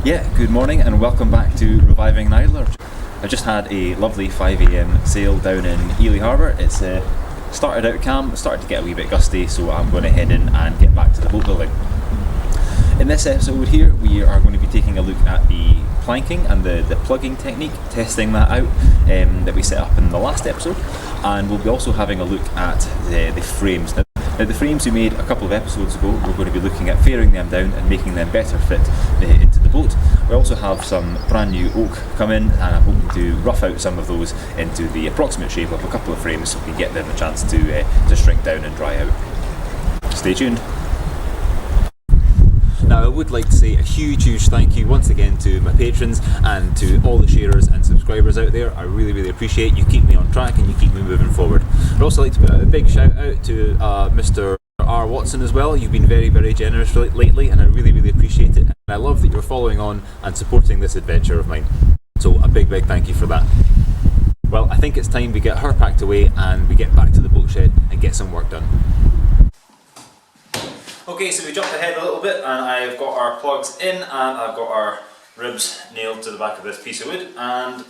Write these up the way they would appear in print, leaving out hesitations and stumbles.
Yeah, good morning and welcome back to Reviving an Idler. I just had a lovely 5 AM sail down in Ely Harbour. It's started out calm, started to get a wee bit gusty, so I'm going to head in and get back to the boat building. In this episode here, we are going to be taking a look at the planking and the plugging technique, testing that out that we set up in the last episode, and we'll be also having a look at the frames. Now the frames we made a couple of episodes ago, we're going to be looking at fairing them down and making them better fit into the boat. We also have some brand new oak come in, and I'm hoping to rough out some of those into the approximate shape of a couple of frames so we can get them a chance to shrink down and dry out. Stay tuned. Now I would like to say a huge thank you once again to my patrons and to all the sharers and subscribers out there. I really appreciate it. You keep me on track and you keep me moving forward. I'd also like to put out a big shout out to Mr. R. Watson as well. You've been very generous lately and I really appreciate it. And I love that you're following on and supporting this adventure of mine. So a big thank you for that. Well, I think it's time we get her packed away and we get back to the boat shed and get some work done. Okay, so we jumped ahead a little bit and I've got our plugs in and I've got our ribs nailed to the back of this piece of wood, and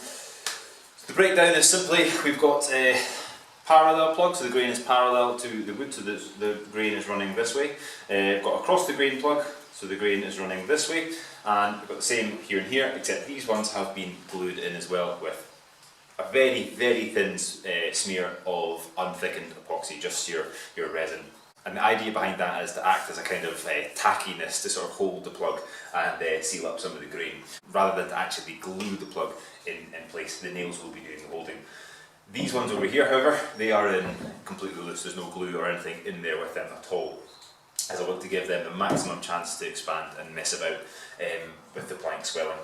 the breakdown is simply we've got a parallel plug, so the grain is parallel to the wood, so the grain is running this way. We've got across the grain plug, so the grain is running this way, and we've got the same here and here, except these ones have been glued in as well with a very thin smear of unthickened epoxy, just your resin. And the idea behind that is to act as a kind of tackiness to sort of hold the plug and seal up some of the grain, rather than to actually glue the plug in place. The nails will be doing the holding. These ones over here, however, they are in completely loose. There's no glue or anything in there with them at all, as I want to give them the maximum chance to expand and mess about with the plank swelling.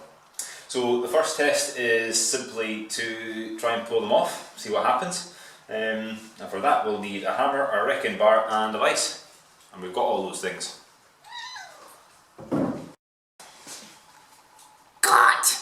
So the first test is simply to try and pull them off, see what happens. And for that we'll need a hammer, a wrecking bar and a vise, and we've got all those things. Cut!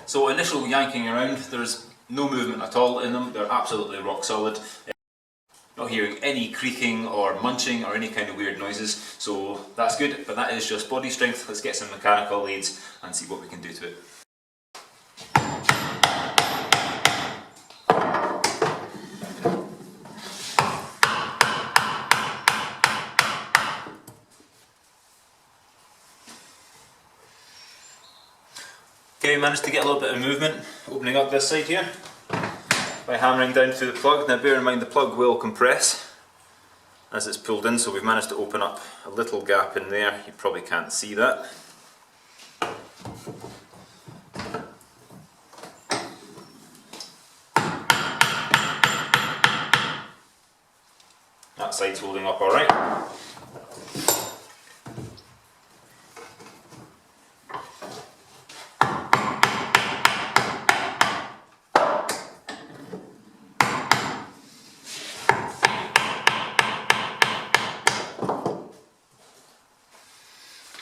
So initial yanking around, there's no movement at all in them, they're absolutely rock solid. Not hearing any creaking or munching or any kind of weird noises, so that's good, but that is just body strength. Let's get some mechanical aids and see what we can do to it. Okay, we managed to get a little bit of movement opening up this side here by hammering down through the plug. Now bear in mind the plug will compress as it's pulled in, so we've managed to open up a little gap in there. You probably can't see that. That side's holding up alright.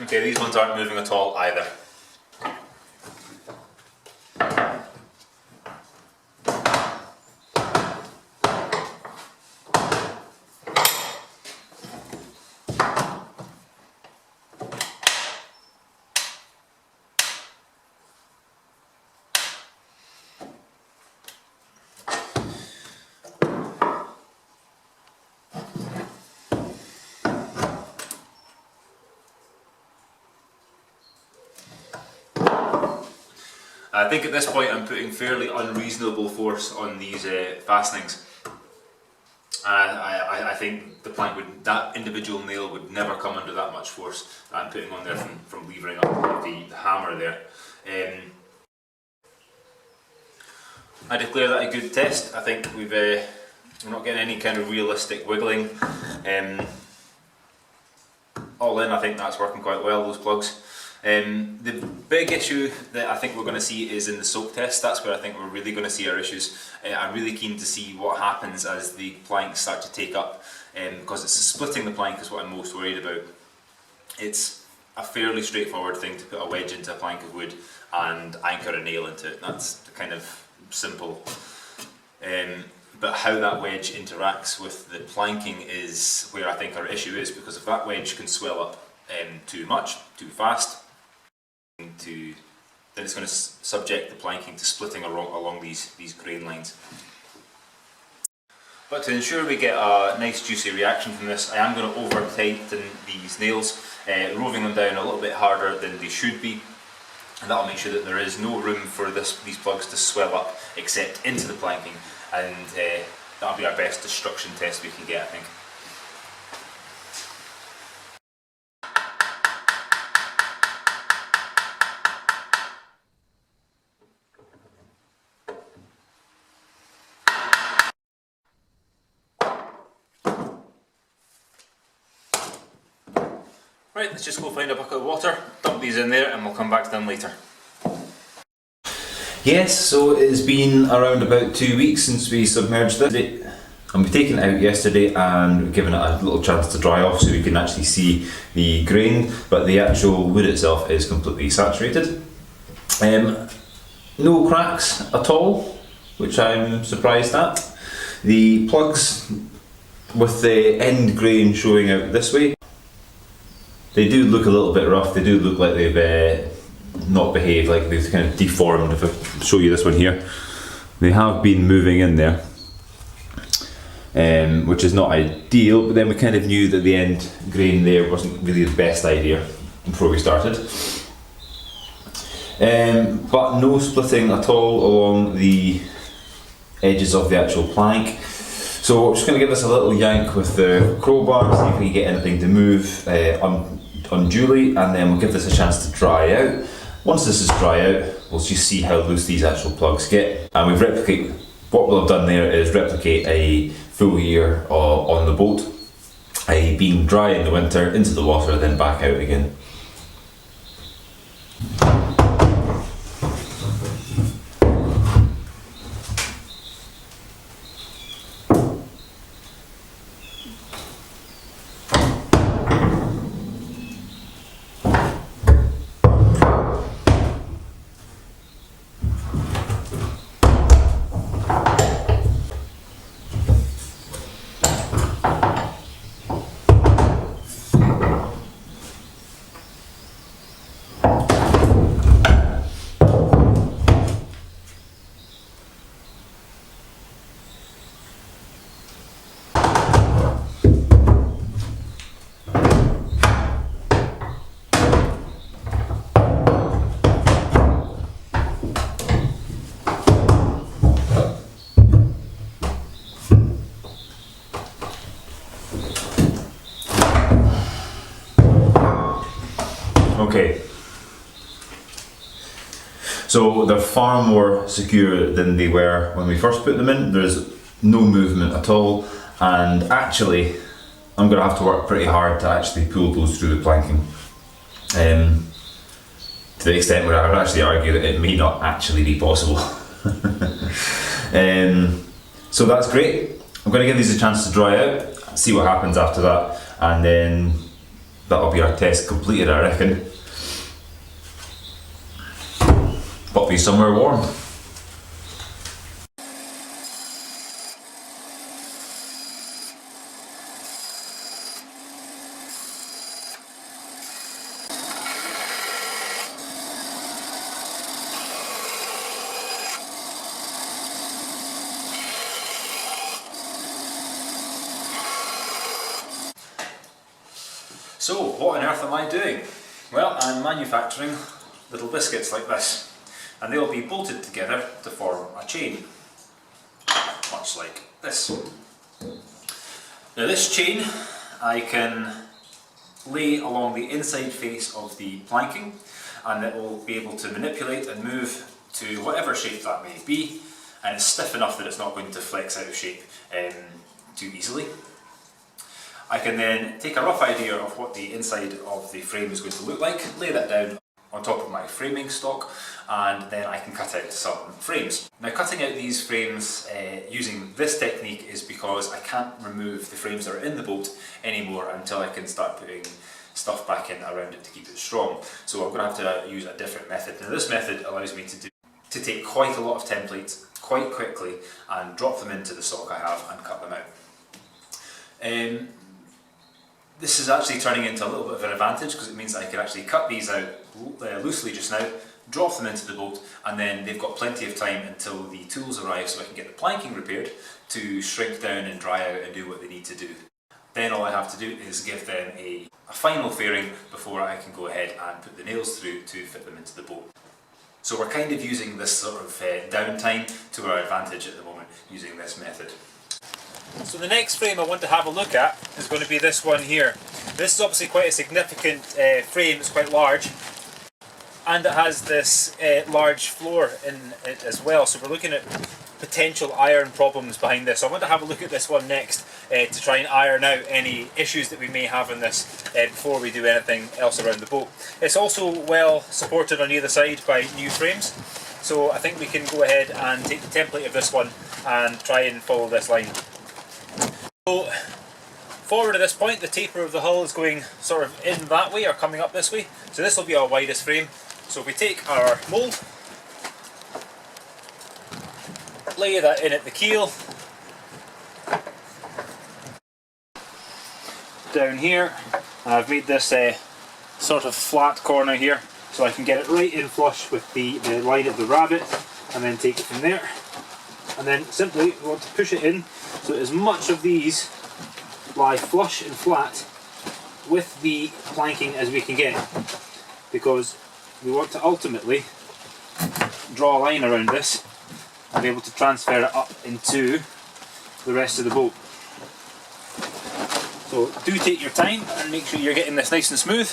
Okay, these ones aren't moving at all either. I think at this point I'm putting fairly unreasonable force on these fastenings. I think the plank would, that individual nail would never come under that much force that I'm putting on there from levering up the hammer there. I declare that a good test. I think we're not getting any kind of realistic wiggling. All in, I think that's working quite well, those plugs. The big issue that I think we're going to see is in the soak test. That's where I think we're really going to see our issues. I'm really keen to see what happens as the planks start to take up, because it's splitting the plank is what I'm most worried about. It's a fairly straightforward thing to put a wedge into a plank of wood and anchor a nail into it. That's kind of simple. But how that wedge interacts with the planking is where I think our issue is, because if that wedge can swell up too much, too fast, then it's going to subject the planking to splitting along these grain lines. But to ensure we get a nice juicy reaction from this, I am going to over tighten these nails, roving them down a little bit harder than they should be, and that'll make sure that there is no room for these plugs to swell up except into the planking, and that'll be our best destruction test we can get, I think. Right, let's just go find a bucket of water, dump these in there, and we'll come back to them later. Yes, so it's been around about 2 weeks since we submerged this. And we taken it out yesterday and given it a little chance to dry off so we can actually see the grain, but the actual wood itself is completely saturated. No cracks at all, which I'm surprised at. The plugs with the end grain showing out this way, they do look a little bit rough. They do look like they've not behaved, like they've kind of deformed. If I show you this one here, they have been moving in there, which is not ideal, but then we kind of knew that the end grain there wasn't really the best idea before we started. But no splitting at all along the edges of the actual plank. So we're just going to give this a little yank with the crowbar, see if we can get anything to move unduly, and then we'll give this a chance to dry out. Once this is dry out, we'll just see how loose these actual plugs get. And what we'll have done there is replicate a full year on the boat, being dry in the winter, into the water, then back out again. Okay, so they're far more secure than they were when we first put them in. There's no movement at all, and actually I'm going to have to work pretty hard to actually pull those through the planking, to the extent where I would actually argue that it may not actually be possible. So that's great. I'm going to give these a chance to dry out, see what happens after that, and then that'll be our test completed, I reckon. But be somewhere warm. So, what on earth am I doing? Well, I'm manufacturing little biscuits like this, and they'll be bolted together to form a chain, much like this. Now this chain I can lay along the inside face of the planking, and it will be able to manipulate and move to whatever shape that may be, and it's stiff enough that it's not going to flex out of shape too easily. I can then take a rough idea of what the inside of the frame is going to look like, lay that down on top of my framing stock, and then I can cut out some frames. Now, cutting out these frames using this technique is because I can't remove the frames that are in the boat anymore until I can start putting stuff back in around it to keep it strong. So I'm going to have to use a different method. Now, this method allows me to take quite a lot of templates quite quickly and drop them into the sock I have and cut them out. This is actually turning into a little bit of an advantage because it means that I can actually cut these out loosely just now, drop them into the boat, and then they've got plenty of time until the tools arrive so I can get the planking repaired to shrink down and dry out and do what they need to do. Then all I have to do is give them a final fairing before I can go ahead and put the nails through to fit them into the boat. So we're kind of using this sort of downtime to our advantage at the moment using this method. So the next frame I want to have a look at is going to be this one here. This is obviously quite a significant frame, it's quite large, and it has this large floor in it as well, so we're looking at potential iron problems behind this. So I want to have a look at this one next to try and iron out any issues that we may have in this before we do anything else around the boat. It's also well supported on either side by new frames, so I think we can go ahead and take the template of this one and try and follow this line. So forward at this point, the taper of the hull is going sort of in that way or coming up this way, so this will be our widest frame. So if we take our mould, lay that in at the keel, down here, and I've made this sort of flat corner here so I can get it right in flush with the line of the rabbit, and then take it from there, and then simply we want to push it in so as much of these lie flush and flat with the planking as we can get, because we want to ultimately draw a line around this and be able to transfer it up into the rest of the boat. So do take your time and make sure you're getting this nice and smooth.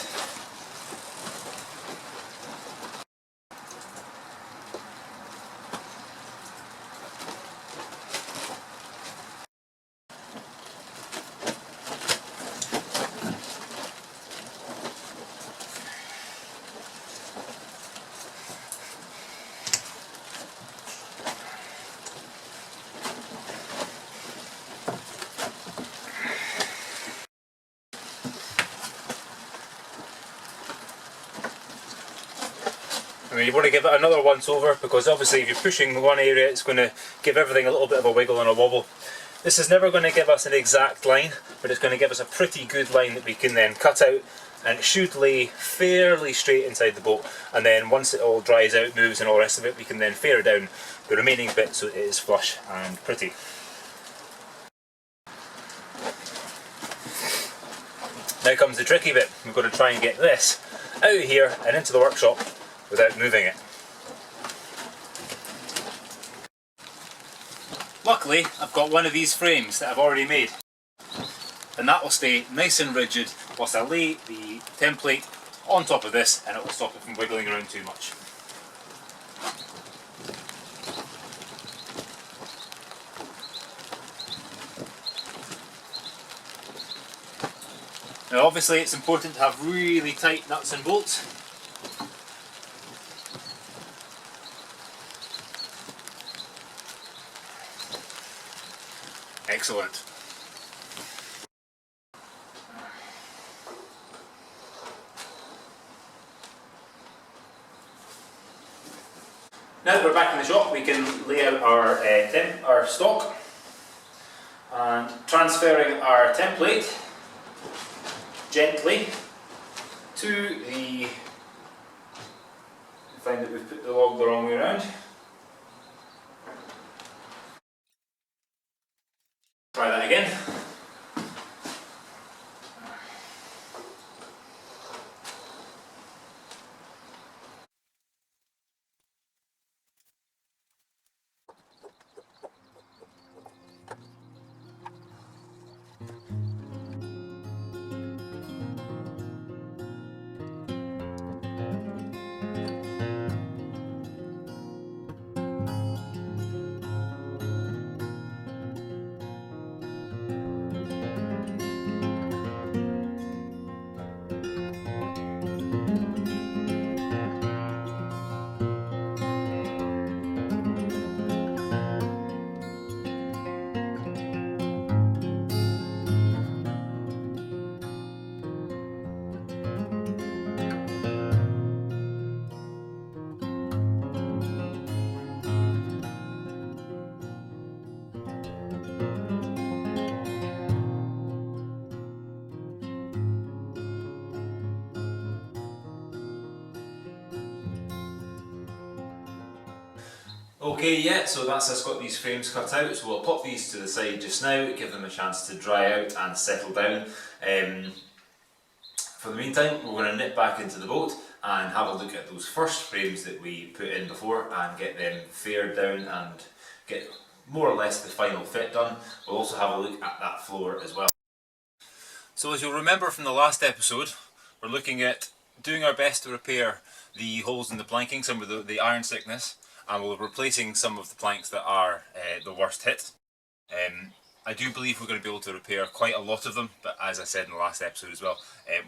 I mean, you want to give it another once over, because obviously if you're pushing one area it's going to give everything a little bit of a wiggle and a wobble. This is never going to give us an exact line, but it's going to give us a pretty good line that we can then cut out, and it should lay fairly straight inside the boat, and then once it all dries out, moves and all the rest of it, we can then fair down the remaining bit so it is flush and pretty. Now comes the tricky bit. We've got to try and get this out here and into the workshop without moving it. Luckily, I've got one of these frames that I've already made, and that will stay nice and rigid whilst I lay the template on top of this, and it will stop it from wiggling around too much. Now obviously it's important to have really tight nuts and bolts. Excellent. Now that we're back in the shop, we can lay out our stock, and transferring our template gently to the, find that we've put the log the wrong way around. Try that again. Okay, yeah, so that's us got these frames cut out, so we'll pop these to the side just now, give them a chance to dry out and settle down. For the meantime, we're going to nip back into the boat and have a look at those first frames that we put in before and get them faired down and get more or less the final fit done. We'll also have a look at that floor as well. So as you'll remember from the last episode, we're looking at doing our best to repair the holes in the planking, some of the iron thickness, and we're replacing some of the planks that are the worst hit. I do believe we're going to be able to repair quite a lot of them, but as I said in the last episode as well,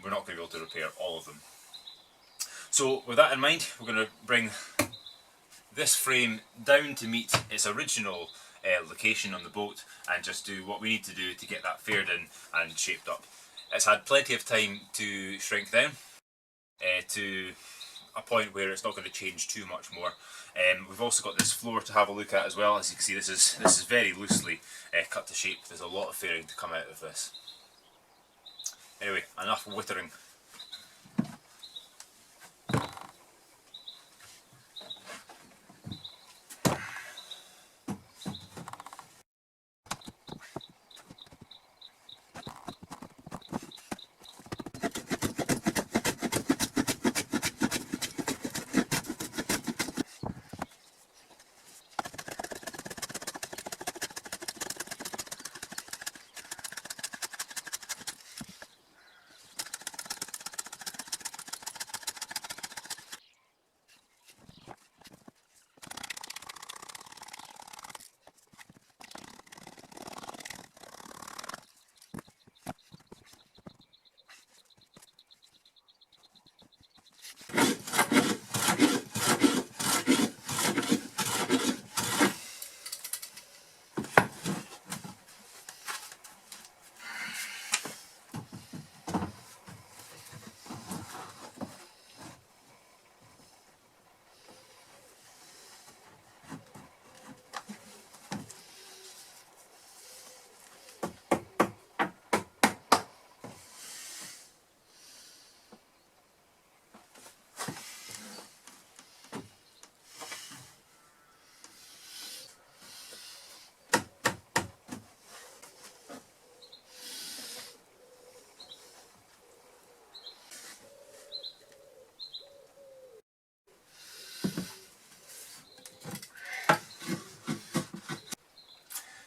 we're not going to be able to repair all of them. So with that in mind, we're going to bring this frame down to meet its original location on the boat and just do what we need to do to get that faired in and shaped up. It's had plenty of time to shrink down to a point where it's not going to change too much more. We've also got this floor to have a look at as well. As you can see, this is very loosely cut to shape. There's a lot of fairing to come out of this. Anyway, enough whittering.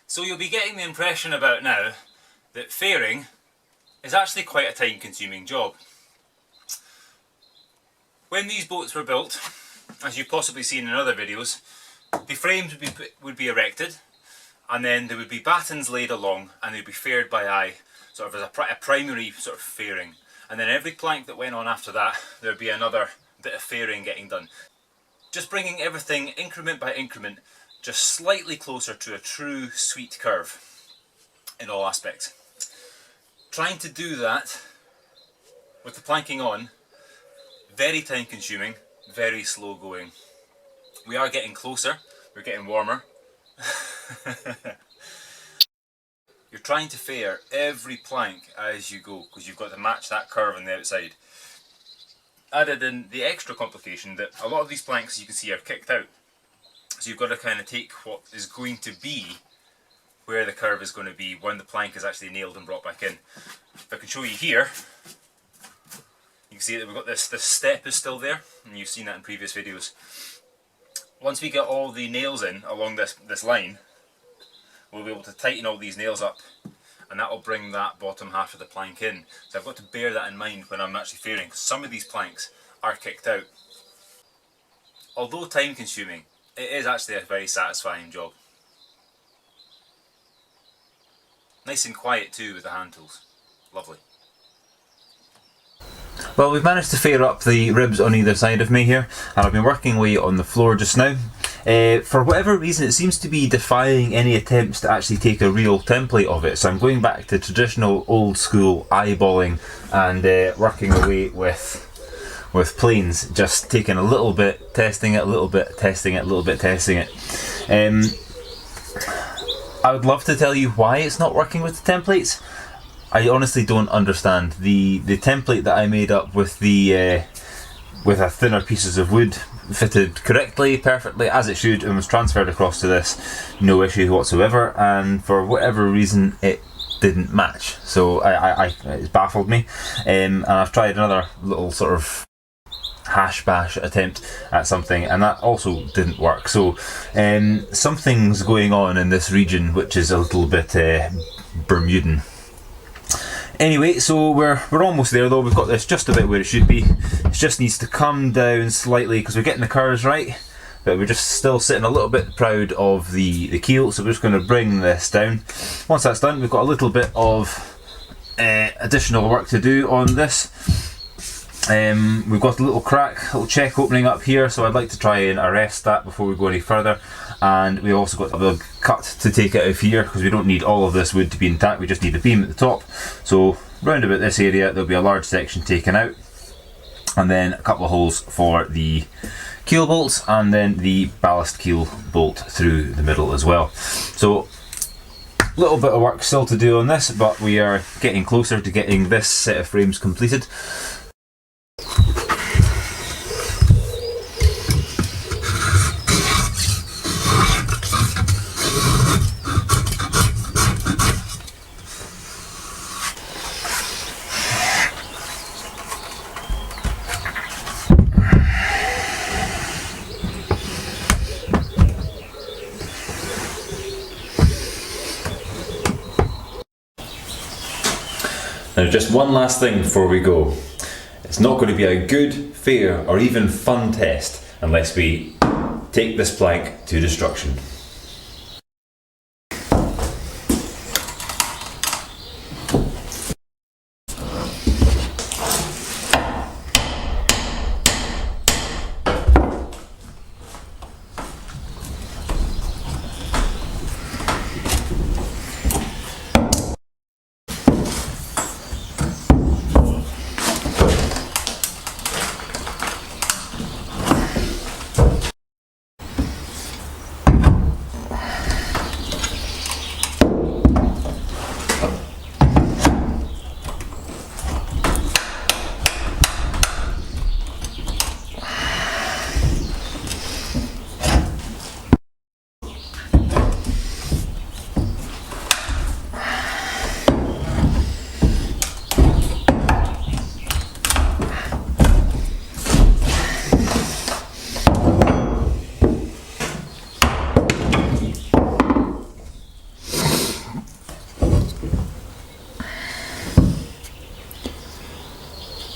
So you'll be getting the impression about now that fairing is actually quite a time-consuming job. When these boats were built, as you've possibly seen in other videos, the frames would be erected, and then there would be battens laid along and they'd be faired by eye, sort of as a primary sort of fairing. And then every plank that went on after that, there'd be another bit of fairing getting done. Just bringing everything increment by increment just slightly closer to a true sweet curve in all aspects. Trying to do that with the planking on, very time consuming, very slow going. We are getting closer, we're getting warmer. You're trying to fair every plank as you go because you've got to match that curve on the outside. Added in the extra complication that a lot of these planks, as you can see, are kicked out. So you've got to kind of take what is going to be where the curve is going to be when the plank is actually nailed and brought back in. If I can show you here, you can see that we've got this step is still there, and you've seen that in previous videos. Once we get all the nails in along this line, we'll be able to tighten all these nails up, and that will bring that bottom half of the plank in. So I've got to bear that in mind when I'm actually fairing, because some of these planks are kicked out. Although time consuming, it is actually a very satisfying job. Nice and quiet too with the hand tools. Lovely. Well, we've managed to fair up the ribs on either side of me here, and I've been working away on the floor just now. For whatever reason, it seems to be defying any attempts to actually take a real template of it, so I'm going back to traditional old school eyeballing and working away with planes, just taking a little bit, testing it, a little bit, testing it, a little bit, testing it. I would love to tell you why it's not working with the templates. I honestly don't understand. The template that I made up with the with a thinner pieces of wood fitted correctly, perfectly, as it should, and was transferred across to this, no issue whatsoever, and for whatever reason it didn't match. So it baffled me, and I've tried another little sort of hash bash attempt at something, and that also didn't work. So something's going on in this region which is a little bit Bermudan. Anyway, so we're almost there though. We've got this just about where it should be. It just needs to come down slightly because we're getting the curves right, but we're just still sitting a little bit proud of the keel, so we're just going to bring this down. Once that's done, we've got a little bit of additional work to do on this. We've got a little crack, a little check opening up here, so I'd like to try and arrest that before we go any further. And we also got a cut to take out of here because we don't need all of this wood to be intact, we just need the beam at the top. So round about this area there'll be a large section taken out, and then a couple of holes for the keel bolts, and then the ballast keel bolt through the middle as well. So a little bit of work still to do on this, but we are getting closer to getting this set of frames completed. Now just one last thing before we go. It's not going to be a good, fair or even fun test unless we take this plank to destruction.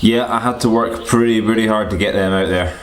Yeah, I had to work pretty hard to get them out there.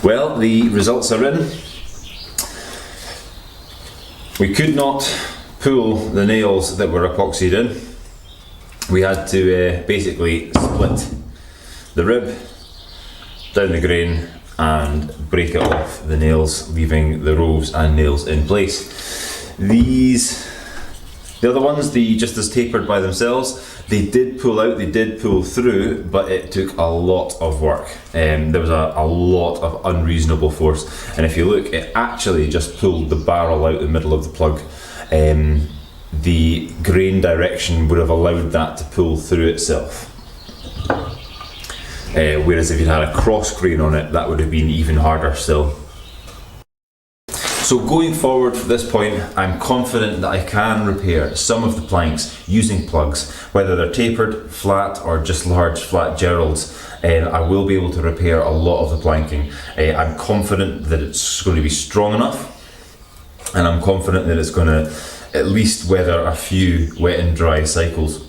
Well, the results are in. We could not pull the nails that were epoxied in. We had to basically split the rib down the grain and break it off the nails, leaving the rows and nails in place. The other ones, just as tapered by themselves, they did pull out, they did pull through, but it took a lot of work. There was a lot of unreasonable force, and if you look, it actually just pulled the barrel out the middle of the plug. The grain direction would have allowed that to pull through itself. Whereas if you'd had a cross grain on it, that would have been even harder still. So going forward from this point, I'm confident that I can repair some of the planks using plugs, whether they're tapered, flat, or just large flat Geralds. I will be able to repair a lot of the planking. I'm confident that it's going to be strong enough, and I'm confident that it's going to at least weather a few wet and dry cycles.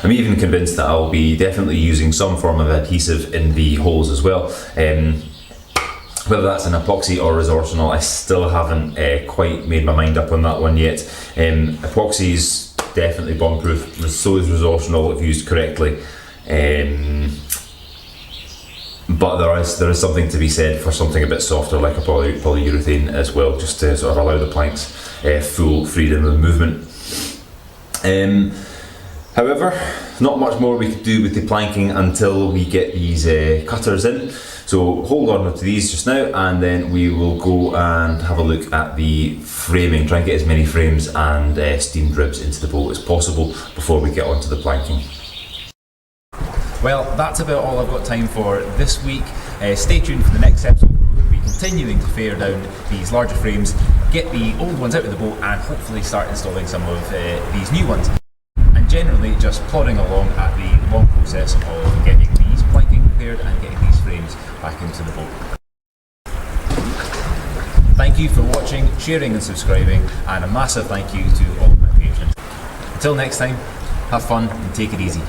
I'm even convinced that I'll be definitely using some form of adhesive in the holes as well. Whether that's an epoxy or resorcinol, I still haven't quite made my mind up on that one yet. Epoxy is definitely bomb-proof, so is resorcinol if used correctly. But there is something to be said for something a bit softer like a polyurethane as well, just to sort of allow the planks full freedom of movement. However, not much more we could do with the planking until we get these cutters in. So hold on to these just now, and then we will go and have a look at the framing, try and get as many frames and steamed ribs into the boat as possible before we get onto the planking. Well, that's about all I've got time for this week. Stay tuned for the next episode, where we're going to be continuing to fare down these larger frames, get the old ones out of the boat, and hopefully start installing some of these new ones. And generally just plodding along at the long process of getting these planking prepared and getting these frames back into the boat. Thank you for watching, sharing and subscribing, and a massive thank you to all of my patrons. Until next time, have fun and take it easy.